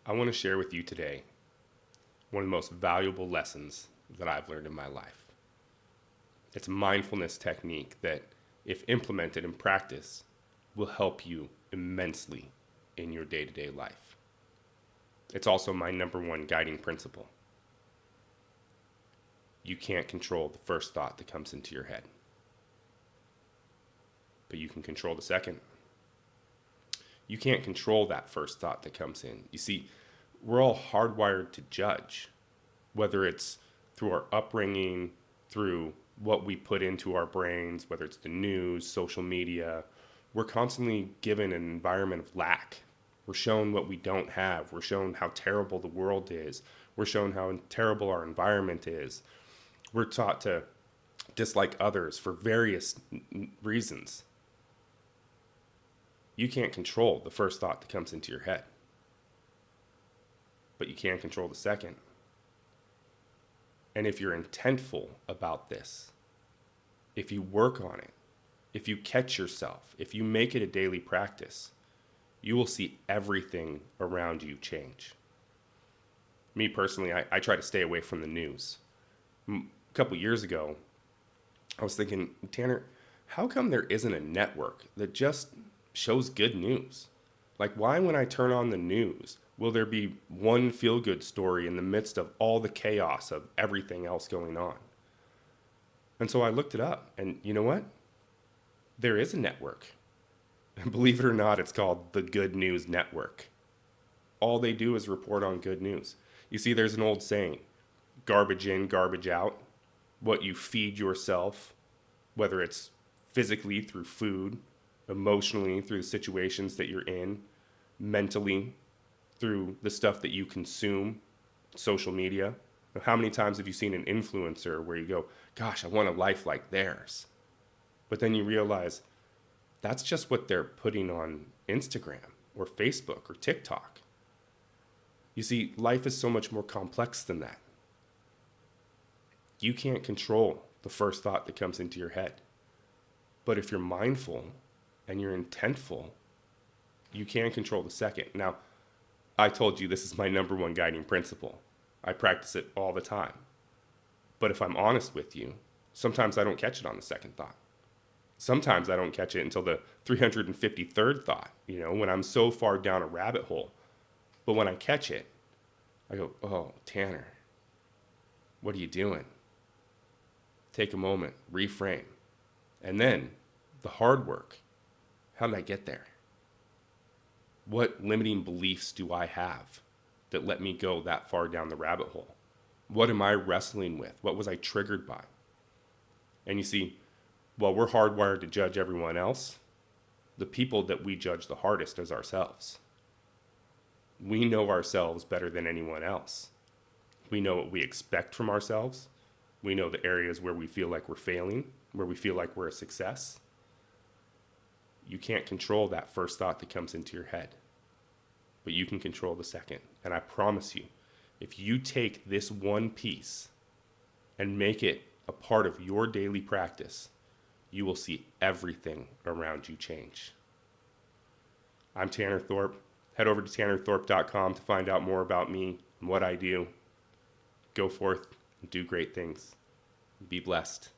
I want to share with you today one of the most valuable lessons that I've learned in my life. It's a mindfulness technique that, if implemented in practice, will help you immensely in your day-to-day life. It's also my number one guiding principle. You can't control the first thought that comes into your head, but you can control the second. You can't control that first thought that comes in. You see, we're all hardwired to judge, whether it's through our upbringing, through what we put into our brains, whether it's the news, social media. We're constantly given an environment of lack. We're shown what we don't have. We're shown how terrible the world is. We're shown how terrible our environment is. We're taught to dislike others for various reasons. You can't control the first thought that comes into your head, but you can control the second. And if you're intentful about this, if you work on it, if you catch yourself, if you make it a daily practice, you will see everything around you change. Me personally, I try to stay away from the news. A couple years ago, I was thinking, Tanner, how come there isn't a network that just shows good news? Like, why, when I turn on the news, will there be one feel-good story in the midst of all the chaos of everything else going on? And so I looked it up, and you know what? There is a network. And believe it or not, it's called the Good News Network. All they do is report on good news. You see, there's an old saying, garbage in, garbage out. What you feed yourself, whether it's physically through food, emotionally through the situations that you're in, mentally through the stuff that you consume, social media. How many times have you seen an influencer where you go, gosh, I want a life like theirs? But then you realize that's just what they're putting on Instagram or Facebook or TikTok. You see, life is so much more complex than that. You can't control the first thought that comes into your head. But if you're mindful and you're intentful, you can control the second. Now, I told you this is my number one guiding principle. I practice it all the time. But if I'm honest with you, sometimes I don't catch it on the second thought. Sometimes I don't catch it until the 353rd thought, when I'm so far down a rabbit hole. But when I catch it, I go, oh, Tanner, what are you doing? Take a moment, reframe. And then the hard work. How did I get there? What limiting beliefs do I have that let me go that far down the rabbit hole? What am I wrestling with? What was I triggered by? And you see, while we're hardwired to judge everyone else, the people that we judge the hardest is ourselves. We know ourselves better than anyone else. We know what we expect from ourselves. We know the areas where we feel like we're failing, where we feel like we're a success. You can't control that first thought that comes into your head, but you can control the second. And I promise you, if you take this one piece and make it a part of your daily practice, you will see everything around you change. I'm Tanner Thorpe. Head over to tannerthorpe.com to find out more about me and what I do. Go forth and do great things. Be blessed.